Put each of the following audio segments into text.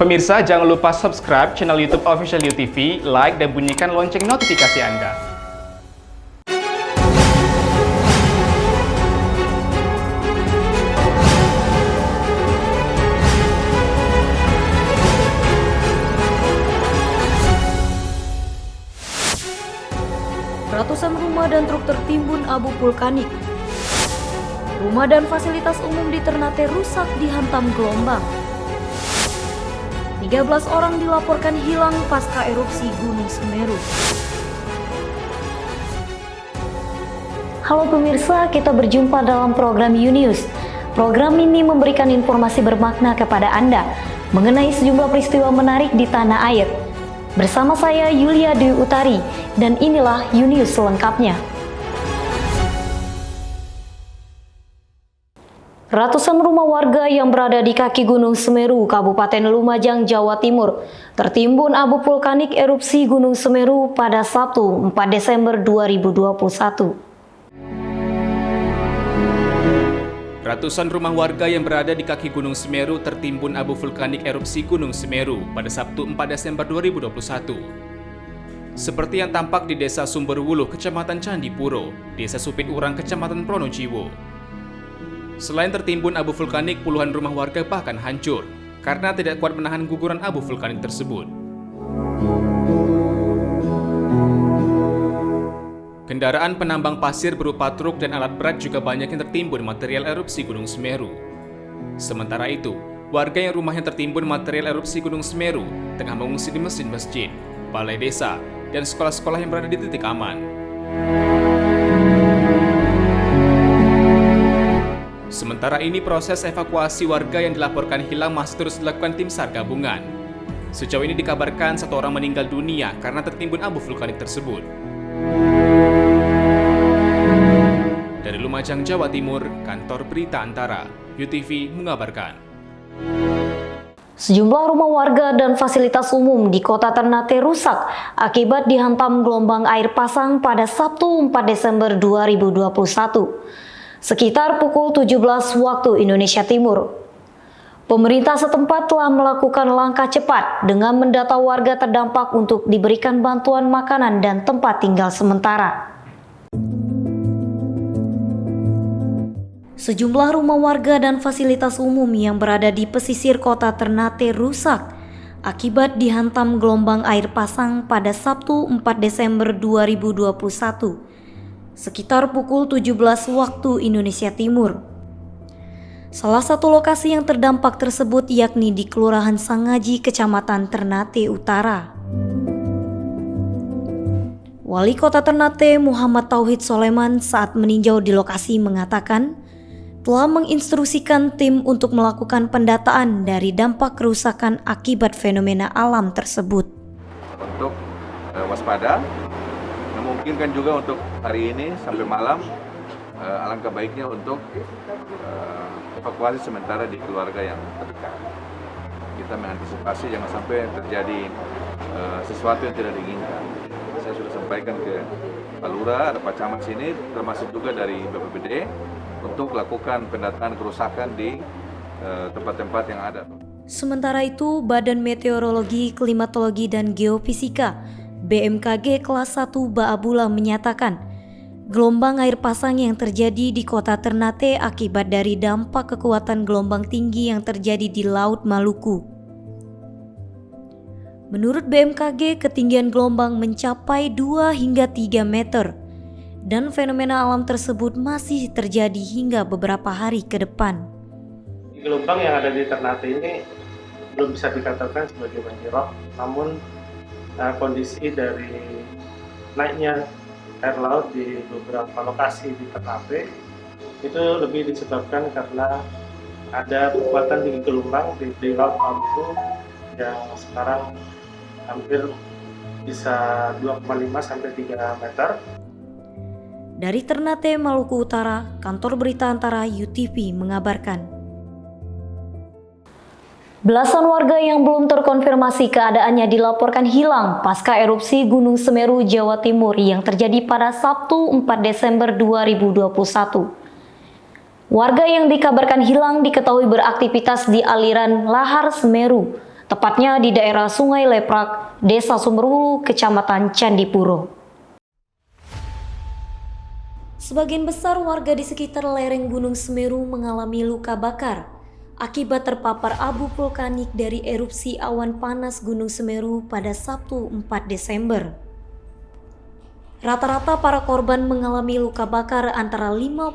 Pemirsa, jangan lupa subscribe channel YouTube Official UTV, like dan bunyikan lonceng notifikasi Anda. Ratusan rumah dan truk tertimbun abu vulkanik. Rumah dan fasilitas umum di Ternate rusak dihantam gelombang. 13 orang dilaporkan hilang pasca erupsi Gunung Semeru. Halo pemirsa, kita berjumpa dalam program UNews. Program ini memberikan informasi bermakna kepada Anda mengenai sejumlah peristiwa menarik di tanah air. Bersama saya Yulia Dwi Utari, dan inilah UNews selengkapnya. Ratusan rumah warga yang berada di kaki Gunung Semeru, Kabupaten Lumajang, Jawa Timur, tertimbun abu vulkanik erupsi Gunung Semeru pada Sabtu 4 Desember 2021. Ratusan rumah warga yang berada di kaki Gunung Semeru tertimbun abu vulkanik erupsi Gunung Semeru pada Sabtu 4 Desember 2021. Seperti yang tampak di Desa Sumberwuluh, Kecamatan Candipuro, Desa Supit Urang, Kecamatan Pronojiwo. Selain tertimbun abu vulkanik, puluhan rumah warga bahkan hancur karena tidak kuat menahan guguran abu vulkanik tersebut. Kendaraan penambang pasir berupa truk dan alat berat juga banyak yang tertimbun material erupsi Gunung Semeru. Sementara itu, warga yang rumahnya tertimbun material erupsi Gunung Semeru tengah mengungsi di masjid-masjid, balai desa, dan sekolah-sekolah yang berada di titik aman. Sementara ini, proses evakuasi warga yang dilaporkan hilang masih terus dilakukan tim SAR gabungan. Sejauh ini dikabarkan 1 orang meninggal dunia karena tertimbun abu vulkanik tersebut. Dari Lumajang, Jawa Timur, Kantor Berita Antara, UTV mengabarkan. Sejumlah rumah warga dan fasilitas umum di Kota Ternate rusak akibat dihantam gelombang air pasang pada Sabtu 4 Desember 2021. Sekitar pukul 17 waktu Indonesia Timur. Pemerintah setempat telah melakukan langkah cepat dengan mendata warga terdampak untuk diberikan bantuan makanan dan tempat tinggal sementara. Sejumlah rumah warga dan fasilitas umum yang berada di pesisir Kota Ternate rusak akibat dihantam gelombang air pasang pada Sabtu 4 Desember 2021. Sekitar pukul 17 waktu Indonesia Timur. Salah satu lokasi yang terdampak tersebut yakni di Kelurahan Sangaji, Kecamatan Ternate Utara. Wali Kota Ternate Muhammad Tauhid Soleman saat meninjau di lokasi mengatakan telah menginstruksikan tim untuk melakukan pendataan dari dampak kerusakan akibat fenomena alam tersebut. Untuk waspada, memungkinkan juga untuk hari ini sampai malam, alangkah baiknya untuk evakuasi sementara di keluarga yang terdekat. Kita mengantisipasi jangan sampai terjadi sesuatu yang tidak diinginkan. Saya sudah sampaikan ke Pak Lurah, ada Pak Camat sini, termasuk juga dari BPBD, untuk lakukan pendataan kerusakan di tempat-tempat yang ada. Sementara itu, Badan Meteorologi, Klimatologi, dan Geofisika BMKG kelas 1 Baabula menyatakan gelombang air pasang yang terjadi di Kota Ternate akibat dari dampak kekuatan gelombang tinggi yang terjadi di Laut Maluku. Menurut BMKG, ketinggian gelombang mencapai 2 hingga 3 meter dan fenomena alam tersebut masih terjadi hingga beberapa hari ke depan. Gelombang yang ada di Ternate ini belum bisa dikatakan sebagai banjirop, namun kondisi dari naiknya air laut di beberapa lokasi di Ternate itu lebih disebabkan karena ada kekuatan tinggi gelombang di Laut Maluku yang sekarang hampir bisa 2,5 sampai 3 meter. Dari Ternate, Maluku Utara, Kantor Berita Antara UTV mengabarkan. Belasan warga yang belum terkonfirmasi keadaannya dilaporkan hilang pasca erupsi Gunung Semeru, Jawa Timur yang terjadi pada Sabtu 4 Desember 2021. Warga yang dikabarkan hilang diketahui beraktivitas di aliran lahar Semeru, tepatnya di daerah Sungai Leprak, Desa Sumberwulu, Kecamatan Candipuro. Sebagian besar warga di sekitar lereng Gunung Semeru mengalami luka bakar akibat terpapar abu vulkanik dari erupsi awan panas Gunung Semeru pada Sabtu 4 Desember. Rata-rata para korban mengalami luka bakar antara 50%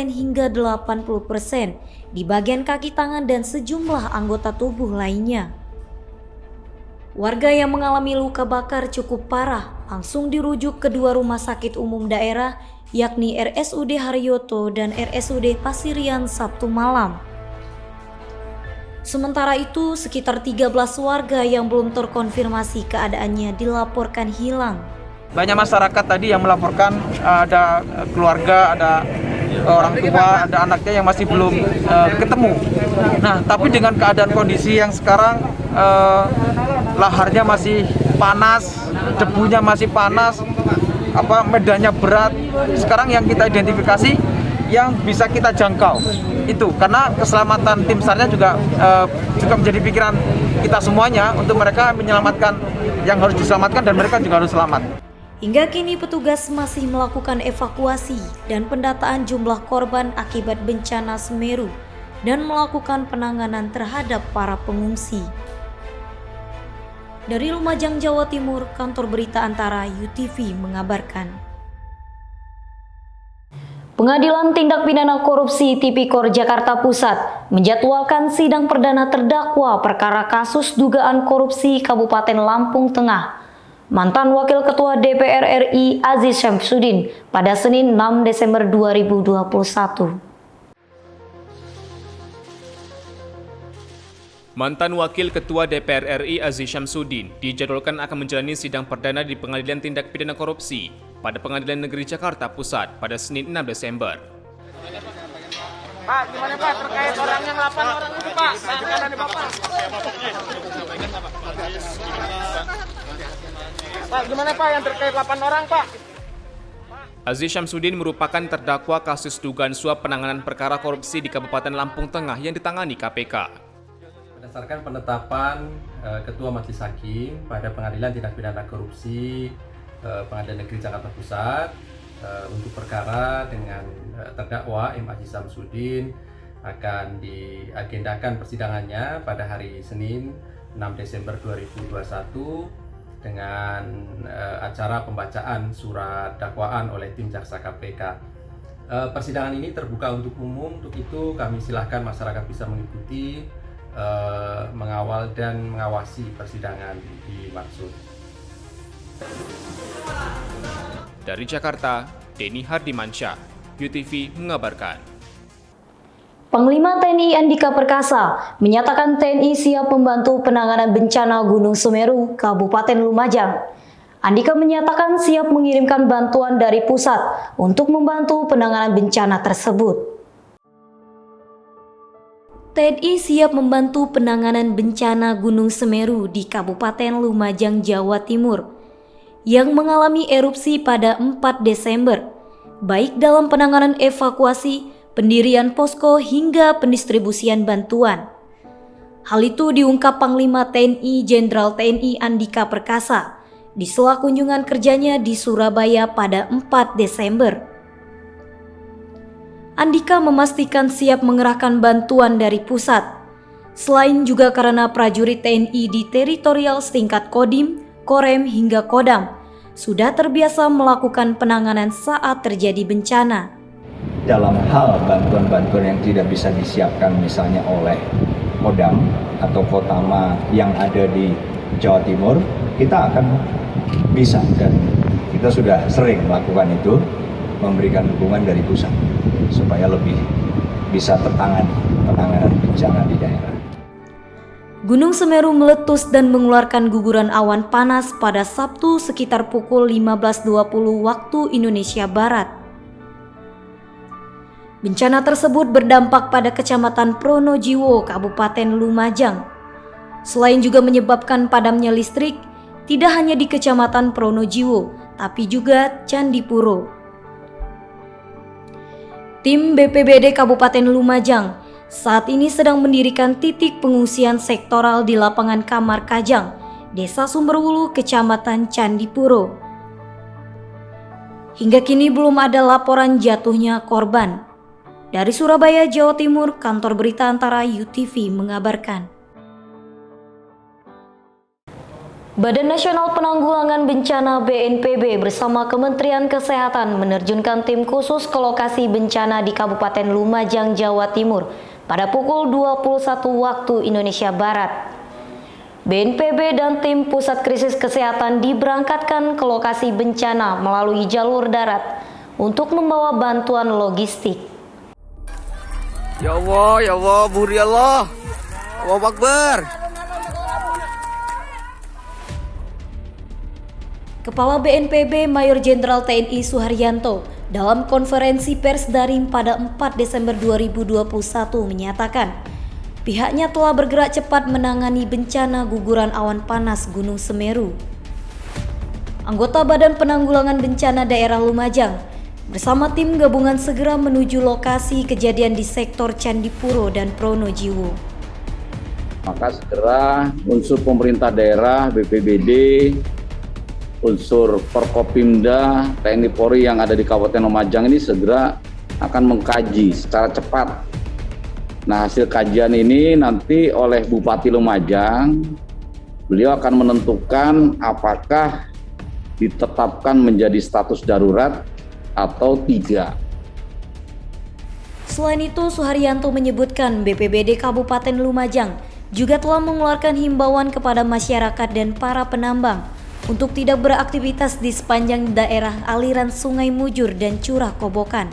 hingga 80% di bagian kaki tangan dan sejumlah anggota tubuh lainnya. Warga yang mengalami luka bakar cukup parah langsung dirujuk ke dua rumah sakit umum daerah, yakni RSUD Haryoto dan RSUD Pasirian Sabtu malam. Sementara itu, sekitar 13 warga yang belum terkonfirmasi keadaannya dilaporkan hilang. Banyak masyarakat tadi yang melaporkan ada keluarga, ada orang tua, ada anaknya yang masih belum ketemu. Nah, tapi dengan keadaan kondisi yang sekarang laharnya masih panas, debunya masih panas, medannya berat. Sekarang yang kita identifikasi yang bisa kita jangkau itu, karena keselamatan tim SAR-nya juga menjadi pikiran kita semuanya untuk mereka menyelamatkan yang harus diselamatkan dan mereka juga harus selamat. Hingga kini petugas masih melakukan evakuasi dan pendataan jumlah korban akibat bencana Semeru dan melakukan penanganan terhadap para pengungsi. Dari Lumajang, Jawa Timur, Kantor Berita Antara UTV mengabarkan. Pengadilan Tindak Pidana Korupsi Tipikor Jakarta Pusat menjadwalkan sidang perdana terdakwa perkara kasus dugaan korupsi Kabupaten Lampung Tengah, mantan Wakil Ketua DPR RI Aziz Syamsuddin pada Senin 6 Desember 2021. Mantan Wakil Ketua DPR RI Aziz Syamsuddin dijadwalkan akan menjalani sidang perdana di Pengadilan Tindak Pidana Korupsi pada Pengadilan Negeri Jakarta Pusat pada Senin 6 Desember. Pak, gimana Pak terkait orang yang 8 orang itu Pak? Bagaimana nih Bapak? Pak, gimana Pak yang terkait 8 orang Pak? Aziz Syamsuddin merupakan terdakwa kasus dugaan suap penanganan perkara korupsi di Kabupaten Lampung Tengah yang ditangani KPK. Berdasarkan penetapan Ketua Majelis Hakim pada Pengadilan Tindak Pidana Korupsi Pengadilan Negeri Jakarta Pusat untuk perkara dengan terdakwa M. Aziz Syamsuddin akan diagendakan persidangannya pada hari Senin 6 Desember 2021 dengan acara pembacaan surat dakwaan oleh tim jaksa KPK. Persidangan ini terbuka untuk umum, untuk itu kami silahkan masyarakat bisa mengikuti, mengawal dan mengawasi persidangan dimaksud. Dari Jakarta, Denny Hardimansyah, UTV mengabarkan. Panglima TNI Andika Perkasa menyatakan TNI siap membantu penanganan bencana Gunung Semeru, Kabupaten Lumajang. Andika menyatakan siap mengirimkan bantuan dari pusat untuk membantu penanganan bencana tersebut. TNI siap membantu penanganan bencana Gunung Semeru di Kabupaten Lumajang, Jawa Timur, yang mengalami erupsi pada 4 Desember, baik dalam penanganan evakuasi, pendirian posko hingga pendistribusian bantuan. Hal itu diungkap Panglima TNI Jenderal TNI Andika Perkasa di sela kunjungan kerjanya di Surabaya pada 4 Desember. Andika memastikan siap mengerahkan bantuan dari pusat, selain juga karena prajurit TNI di teritorial setingkat Kodim, Korem hingga Kodam sudah terbiasa melakukan penanganan saat terjadi bencana. Dalam hal bantuan-bantuan yang tidak bisa disiapkan misalnya oleh Kodam atau Kotama yang ada di Jawa Timur, kita akan bisa dan kita sudah sering melakukan itu, memberikan dukungan dari pusat supaya lebih bisa tertangani penanganan bencana di daerah. Gunung Semeru meletus dan mengeluarkan guguran awan panas pada Sabtu sekitar pukul 15.20 waktu Indonesia Barat. Bencana tersebut berdampak pada Kecamatan Pronojiwo, Kabupaten Lumajang. Selain juga menyebabkan padamnya listrik, tidak hanya di Kecamatan Pronojiwo, tapi juga Candipuro. Tim BPBD Kabupaten Lumajang saat ini sedang mendirikan titik pengungsian sektoral di lapangan Kamar Kajang, Desa Sumberwulu, Kecamatan Candipuro. Hingga kini belum ada laporan jatuhnya korban. Dari Surabaya, Jawa Timur, kantor berita antara UTV mengabarkan. Badan Nasional Penanggulangan Bencana BNPB bersama Kementerian Kesehatan menerjunkan tim khusus ke lokasi bencana di Kabupaten Lumajang, Jawa Timur pada pukul 21 waktu Indonesia Barat. BNPB dan tim Pusat Krisis Kesehatan diberangkatkan ke lokasi bencana melalui jalur darat untuk membawa bantuan logistik. Ya Allah, Buri Allah. Allahu Akbar. Kepala BNPB Mayor Jenderal TNI Suharyanto dalam konferensi pers daring pada 4 Desember 2021 menyatakan pihaknya telah bergerak cepat menangani bencana guguran awan panas Gunung Semeru. Anggota Badan Penanggulangan Bencana Daerah Lumajang bersama tim gabungan segera menuju lokasi kejadian di sektor Candipuro dan Pronojiwo. Maka segera unsur pemerintah daerah, BPBD, unsur Forkopimda, TNI Polri yang ada di Kabupaten Lumajang ini segera akan mengkaji secara cepat. Nah, hasil kajian ini nanti oleh Bupati Lumajang, beliau akan menentukan apakah ditetapkan menjadi status darurat atau tidak. Selain itu, Suharyanto menyebutkan BPBD Kabupaten Lumajang juga telah mengeluarkan himbauan kepada masyarakat dan para penambang untuk tidak beraktivitas di sepanjang daerah aliran Sungai Mujur dan Curah Kobokan.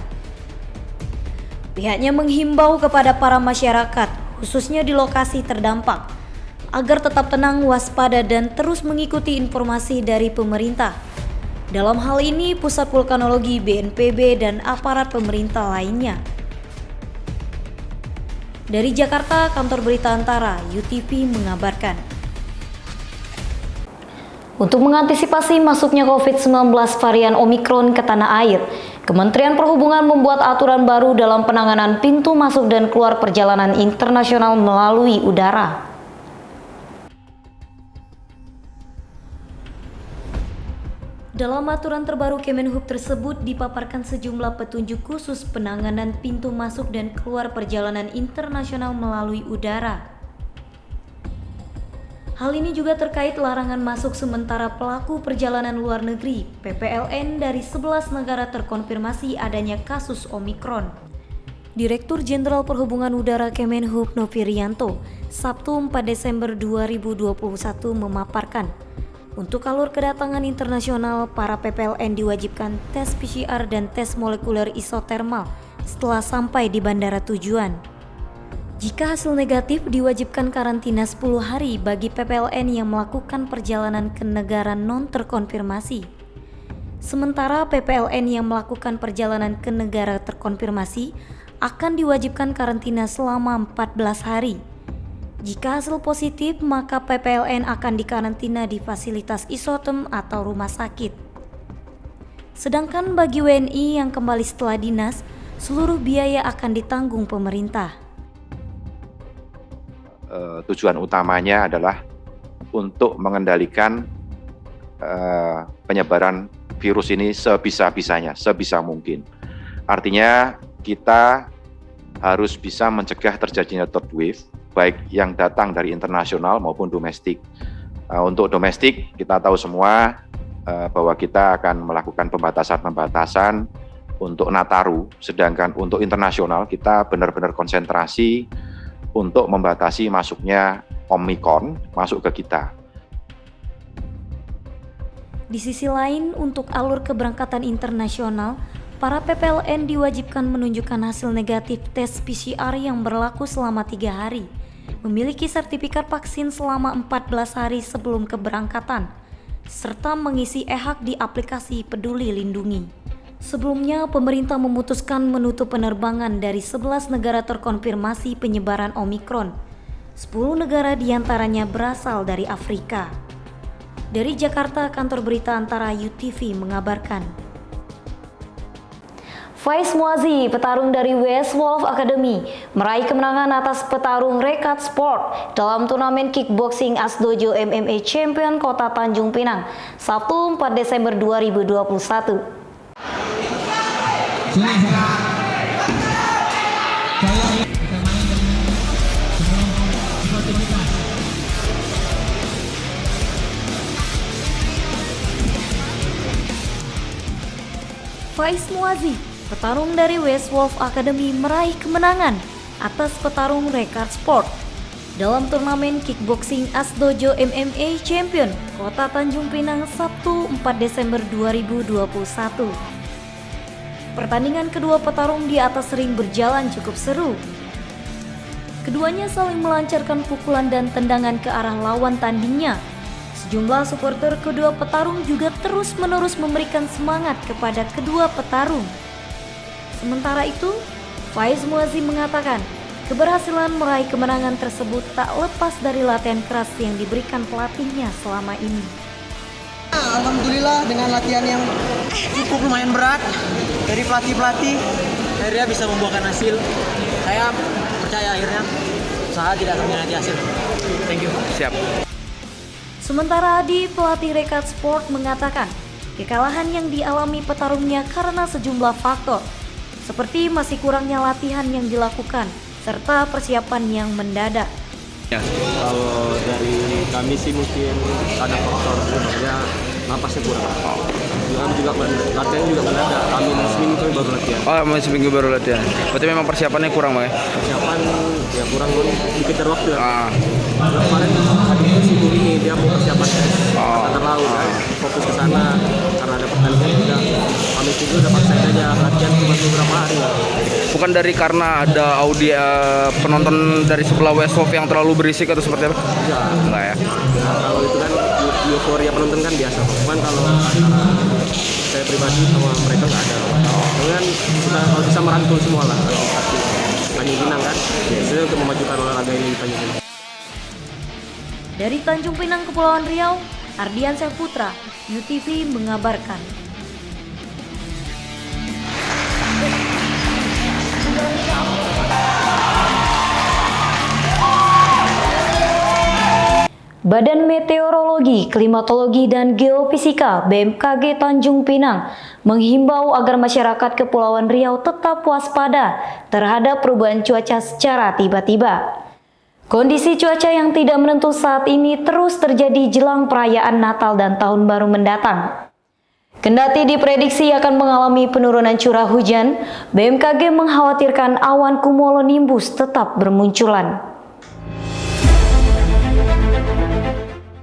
Pihaknya menghimbau kepada para masyarakat, khususnya di lokasi terdampak, agar tetap tenang, waspada, dan terus mengikuti informasi dari pemerintah. Dalam hal ini, Pusat Vulkanologi BNPB dan aparat pemerintah lainnya. Dari Jakarta, kantor berita antara UTV mengabarkan. Untuk mengantisipasi masuknya COVID-19 varian Omikron ke tanah air, Kementerian Perhubungan membuat aturan baru dalam penanganan pintu masuk dan keluar perjalanan internasional melalui udara. Dalam aturan terbaru Kemenhub tersebut dipaparkan sejumlah petunjuk khusus penanganan pintu masuk dan keluar perjalanan internasional melalui udara. Hal ini juga terkait larangan masuk sementara pelaku perjalanan luar negeri (PPLN) dari 11 negara terkonfirmasi adanya kasus Omikron. Direktur Jenderal Perhubungan Udara Kemenhub Novi Rianto, Sabtu 4 Desember 2021 memaparkan, untuk alur kedatangan internasional, para PPLN diwajibkan tes PCR dan tes molekuler isotermal setelah sampai di bandara tujuan. Jika hasil negatif, diwajibkan karantina 10 hari bagi PPLN yang melakukan perjalanan ke negara non terkonfirmasi. Sementara PPLN yang melakukan perjalanan ke negara terkonfirmasi akan diwajibkan karantina selama 14 hari. Jika hasil positif, maka PPLN akan dikarantina di fasilitas isotem atau rumah sakit. Sedangkan bagi WNI yang kembali setelah dinas, seluruh biaya akan ditanggung pemerintah. Tujuan utamanya adalah untuk mengendalikan penyebaran virus ini sebisa-bisanya, sebisa mungkin. Artinya kita harus bisa mencegah terjadinya third wave, baik yang datang dari internasional maupun domestik. Untuk domestik kita tahu semua bahwa kita akan melakukan pembatasan untuk Nataru, sedangkan untuk internasional kita benar-benar konsentrasi untuk membatasi masuknya Omikron masuk ke kita. Di sisi lain, untuk alur keberangkatan internasional, para PPLN diwajibkan menunjukkan hasil negatif tes PCR yang berlaku selama 3 hari, memiliki sertifikat vaksin selama 14 hari sebelum keberangkatan, serta mengisi e-hak di aplikasi Peduli Lindungi. Sebelumnya, pemerintah memutuskan menutup penerbangan dari 11 negara terkonfirmasi penyebaran Omikron. 10 negara diantaranya berasal dari Afrika. Dari Jakarta, kantor berita antara UTV mengabarkan. Faiz Muazi, petarung dari West Wolf Academy, meraih kemenangan atas petarung Rekat Sport dalam turnamen kickboxing Asdojo MMA Champion Kota Tanjung Pinang, Sabtu 4 Desember 2021. Faiz Muazi, petarung dari West Wolf Academy, meraih kemenangan atas petarung Rekat Sport dalam turnamen kickboxing Asdojo MMA Champion Kota Tanjung Pinang, Sabtu 4 Desember 2021. Pertandingan kedua petarung di atas ring berjalan cukup seru. Keduanya saling melancarkan pukulan dan tendangan ke arah lawan tandingnya. Sejumlah supporter kedua petarung juga terus-menerus memberikan semangat kepada kedua petarung. Sementara itu, Faiz Muazi mengatakan keberhasilan meraih kemenangan tersebut tak lepas dari latihan keras yang diberikan pelatihnya selama ini. Alhamdulillah dengan latihan yang cukup lumayan berat dari pelatih-pelatih, akhirnya bisa membuahkan hasil. Saya percaya akhirnya usaha tidak akan mengkhianati hasil. Thank you. Siap. Sementara Adi, pelatih Rekat Sport, mengatakan kekalahan yang dialami petarungnya karena sejumlah faktor, seperti masih kurangnya latihan yang dilakukan, serta persiapan yang mendadak. Kalau dari kami sih mungkin ada faktor sebenarnya napasnya kurang. Juga latihan juga mendadak. Kami seminggu baru latihan. Oh, seminggu baru latihan. Berarti memang persiapannya kurang, Bang ya? Persiapan ya kurang, dikejar waktu ya. Kemarin hari itu ini dia mau persiapan antar laut, fokus ke sana karena ada pertandingan juga. Kami juga udah paksa saja latihan cuma beberapa hari. Bukan dari karena ada penonton dari sebelah West Wolf yang terlalu berisik atau seperti apa? Enggak ya. Kalau itu kan euforia penonton kan biasa. Cuman kalau antara saya pribadi sama mereka nggak ada. Kemudian kita kalau bisa merangkul semua lah. Tanjung Pinang kan, biasanya untuk memajukan olahraga ini di Tanjung Pinang. Dari Tanjung Pinang, Kepulauan Riau, Ardiansyah Putra, UTV mengabarkan. Badan Meteorologi, Klimatologi, dan Geofisika BMKG Tanjung Pinang menghimbau agar masyarakat Kepulauan Riau tetap waspada terhadap perubahan cuaca secara tiba-tiba. Kondisi cuaca yang tidak menentu saat ini terus terjadi jelang perayaan Natal dan Tahun Baru mendatang. Kendati diprediksi akan mengalami penurunan curah hujan, BMKG mengkhawatirkan awan cumulonimbus tetap bermunculan.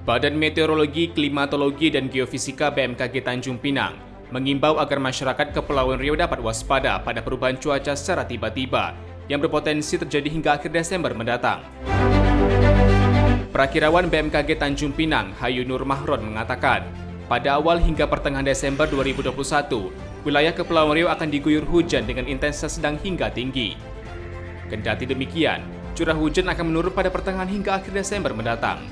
Badan Meteorologi, Klimatologi, dan Geofisika BMKG Tanjung Pinang mengimbau agar masyarakat Kepulauan Riau dapat waspada pada perubahan cuaca secara tiba-tiba yang berpotensi terjadi hingga akhir Desember mendatang. Perakirawan BMKG Tanjung Pinang, Hayu Nur Mahron, mengatakan, pada awal hingga pertengahan Desember 2021, wilayah Kepulauan Riau akan diguyur hujan dengan intensitas sedang hingga tinggi. Kendati demikian, curah hujan akan menurun pada pertengahan hingga akhir Desember mendatang.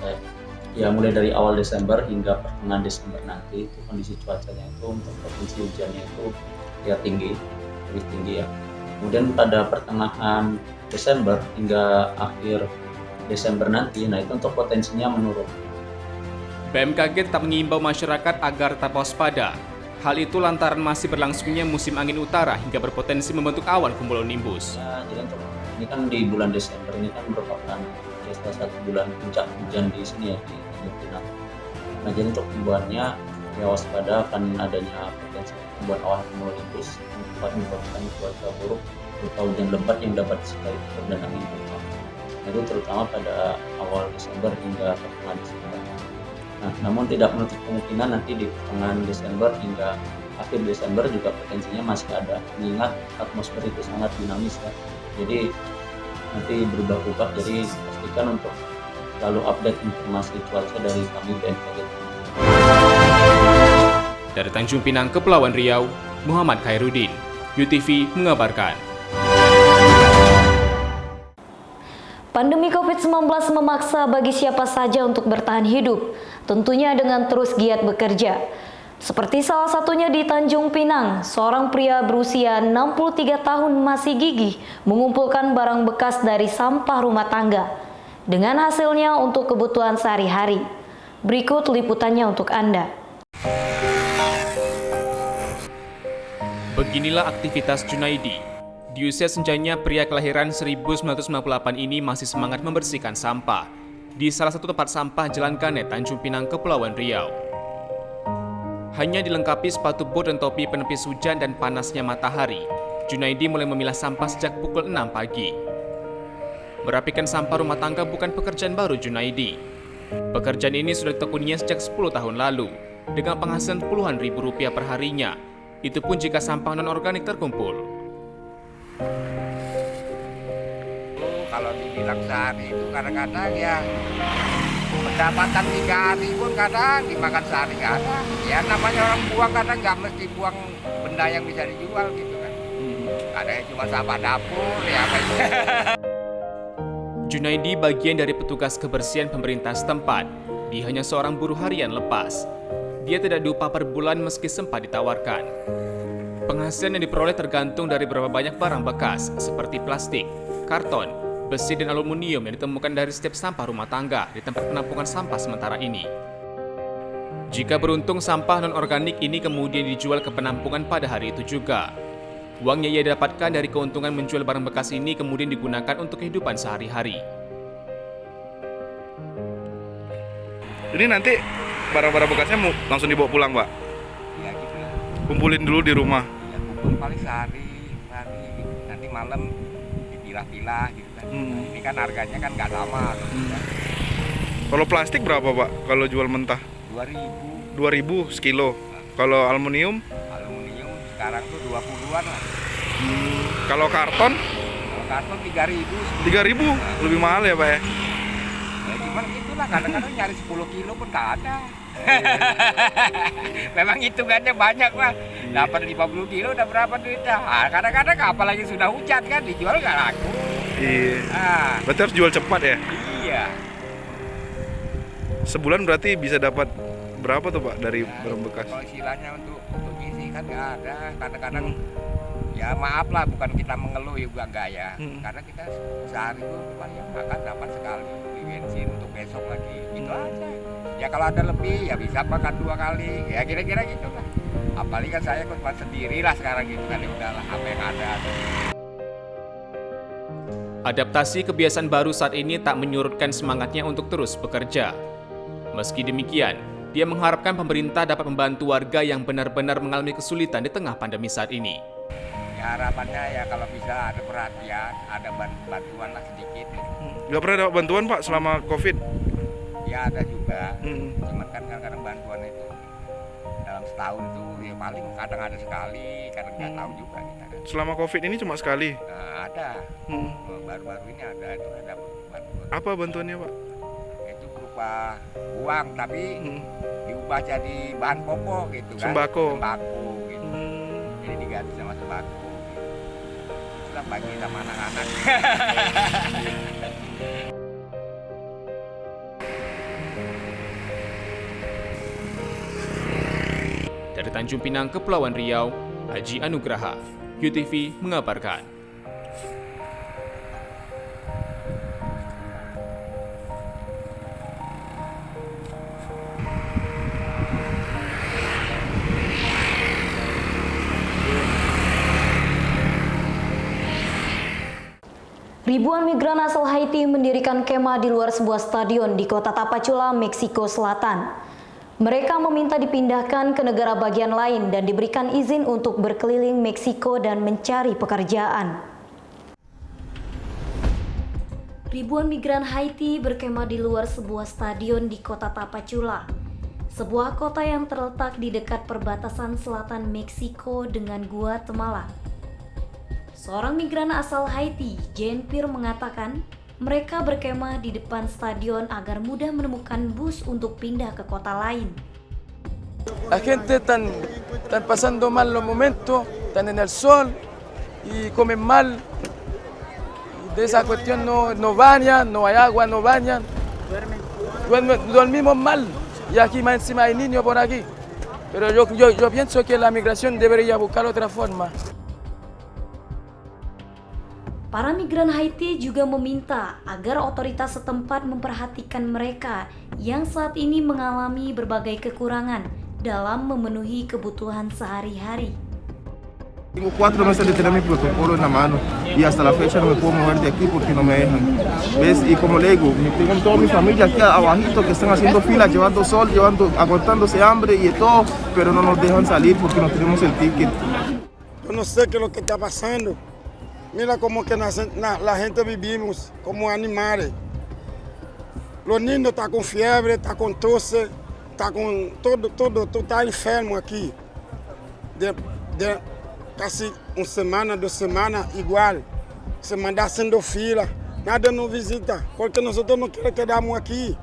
Ya, mulai dari awal Desember hingga pertengahan Desember nanti itu kondisi cuacanya itu untuk provinsi hujannya itu ya tinggi, lebih tinggi ya. Kemudian pada pertengahan Desember hingga akhir Desember nanti, nah itu untuk potensinya menurun. BMKG tetap mengimbau masyarakat agar tetap waspada. Hal itu lantaran masih berlangsungnya musim angin utara hingga berpotensi membentuk awan cumulonimbus. Ya, jadi untuk ini kan di bulan Desember ini kan merupakan salah satu bulan puncak hujan di sini ya, di Tanjung Pinang. Nah, jadi untuk himbauannya ya waspada akan adanya potensi pertumbuhan awan cumulonimbus yang dapat menyebabkan cuaca buruk berupa hujan lebat yang dapat disertai dan angin kencang. Nah, itu terutama pada awal Desember hingga pertengahan Desember. Nah, namun tidak menutup kemungkinan nanti di pertengahan Desember hingga akhir Desember juga potensinya masih ada, mengingat atmosfer itu sangat dinamis ya. Jadi nanti berubah-ubah, jadi pastikan untuk selalu update informasi cuaca dari kami BMKG. Dari Tanjung Pinang, Kepulauan Riau, Muhammad Khairuddin, UTV mengabarkan. Pandemi COVID-19 memaksa bagi siapa saja untuk bertahan hidup, tentunya dengan terus giat bekerja. Seperti salah satunya di Tanjung Pinang, seorang pria berusia 63 tahun masih gigih mengumpulkan barang bekas dari sampah rumah tangga. Dengan hasilnya untuk kebutuhan sehari-hari. Berikut liputannya untuk Anda. Beginilah aktivitas Junaidi. Di usia senjanya, pria kelahiran 1998 ini masih semangat membersihkan sampah di salah satu tempat sampah Jalan Kanet, Tanjung Pinang, Kepulauan Riau. Hanya dilengkapi sepatu bot dan topi penepis hujan dan panasnya matahari, Junaidi mulai memilah sampah sejak pukul 6 pagi. Merapikan sampah rumah tangga bukan pekerjaan baru Junaidi. Pekerjaan ini sudah ditekuninya sejak 10 tahun lalu, dengan penghasilan puluhan ribu rupiah per harinya. Itu pun jika sampah non-organik terkumpul. Kalau dibilang sehari itu kadang-kadang ya pendapatan 3 hari pun kadang dimakan sehari nggak ada. Ya namanya orang buang kadang nggak mesti buang benda yang bisa dijual gitu kan. Ada yang cuma sampah dapur ya apa itu. Junaidi bagian dari petugas kebersihan pemerintah setempat. Dia hanya seorang buruh harian lepas. Dia tidak diupah per bulan meski sempat ditawarkan. Penghasilan yang diperoleh tergantung dari berapa banyak barang bekas seperti plastik, karton, besi dan aluminium yang ditemukan dari setiap sampah rumah tangga di tempat penampungan sampah sementara ini. Jika beruntung, sampah non-organik ini kemudian dijual ke penampungan pada hari itu juga. Uang yang ia dapatkan dari keuntungan menjual barang bekas ini kemudian digunakan untuk kehidupan sehari-hari. Ini nanti barang-barang bekasnya mau langsung dibawa pulang, Pak? Ya gitu lah. Kumpulin dulu di rumah? Ya kumpul paling sehari, nanti malam dipilah-pilah gitu kan. Ini kan harganya kan nggak sama. Kalau plastik berapa, Pak? Kalau jual mentah? 2.000. 2.000 sekilo. Kalau aluminium? Aluminium sekarang tuh 20-an lah. Kalau karton? Kalau karton 3.000. 3.000? Lebih mahal ya, Pak ya? Ya cuman itulah, kadang-kadang nyari 10 kilo pun nggak ada. Memang hitungannya banyak, Pak. Dapat 50 kilo udah berapa duitnya? Kadang-kadang apalagi sudah hujan kan, dijual nggak laku. Iya. Berarti harus jual cepat ya? Iya. Sebulan berarti bisa dapat berapa tuh, Pak, dari barang bekas? Kalau istilahnya untuk ngisi kan nggak ada. Kadang-kadang ya maaf lah, bukan kita mengeluh juga enggak ya. Karena kita sehari itu cuma ya makan dapat sekali, beli bensin untuk besok lagi, gitu aja. Ya kalau ada lebih ya bisa makan 2 kali, ya kira-kira gitu lah. Apalagi kan saya cuma sendiri lah sekarang gitu kan, ya udahlah apa yang ada. Adaptasi kebiasaan baru saat ini tak menyurutkan semangatnya untuk terus bekerja. Meski demikian, dia mengharapkan pemerintah dapat membantu warga yang benar-benar mengalami kesulitan di tengah pandemi saat ini. Ya harapannya ya kalau bisa ada perhatian, ada bantuan lah sedikit. Nggak pernah dapat bantuan, Pak, selama COVID? Ya ada juga, cuman kan kadang-kadang bantuan itu dalam setahun itu ya paling kadang ada sekali, kadang nggak tahu juga kita. Selama COVID ini cuma sekali? Nah, ada, baru-baru ini ada bantuan. Apa bantuannya, Pak? Itu berupa uang tapi diubah jadi bahan pokok gitu kan. Sembako gitu. Jadi diganti sama sembako. Itulah bagi sama anak-anak. Dari Tanjung Pinang, Kepulauan Riau, Haji Anugraha, QTV mengabarkan. Ribuan migran asal Haiti mendirikan kemah di luar sebuah stadion di kota Tapachula, Meksiko Selatan. Mereka meminta dipindahkan ke negara bagian lain dan diberikan izin untuk berkeliling Meksiko dan mencari pekerjaan. Ribuan migran Haiti berkemah di luar sebuah stadion di kota Tapachula, sebuah kota yang terletak di dekat perbatasan selatan Meksiko dengan Guatemala. Seorang migran asal Haiti, Jean-Pierre, mengatakan mereka berkemah di depan stadion agar mudah menemukan bus untuk pindah ke kota lain. La gente están pasando mal los momentos, están en el sol y comen mal. De esa cuestión no bañan, no hay agua, no bañan. Dormimos mal y aquí más encima hay niños por aquí. Pero yo pienso que la migración debería buscar otra forma. Para migran Haiti juga meminta agar otoritas setempat memperhatikan mereka yang saat ini mengalami berbagai kekurangan dalam memenuhi kebutuhan sehari-hari. Tengo 4 meses de tener mi protocolo en la mano y hasta la fecha no me puedo mover de aquí porque no me dejan. ¿Ves? Y como le digo, tengo toda mi familia aquí abajito que están haciendo filas, llevando sol, aguantándose hambre y de todo, pero no nos dejan salir porque no tenemos el ticket. Yo no sé qué es lo que está pasando. Mira cómo que la gente vivimos como animales. Los niños están con fiebre, están con tos, están con todo está enfermo aquí. Casi una semana, 2 semanas igual. Se manda haciendo fila, nada nos visita, porque nosotros no queremos quedarnos aquí.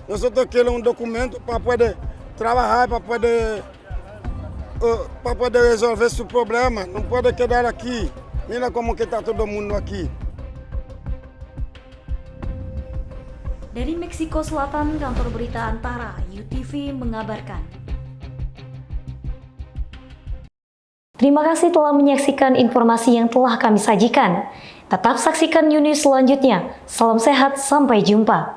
Nosotros queremos un documento para poder trabajar, para poder resolver su problema. No puede quedar aquí. Mira como que está todo el mundo aquí. Dari Meksiko Selatan, kantor berita Antara, UTV mengabarkan. Terima kasih telah menyaksikan informasi yang telah kami sajikan. Tetap saksikan News selanjutnya. Salam sehat, sampai jumpa.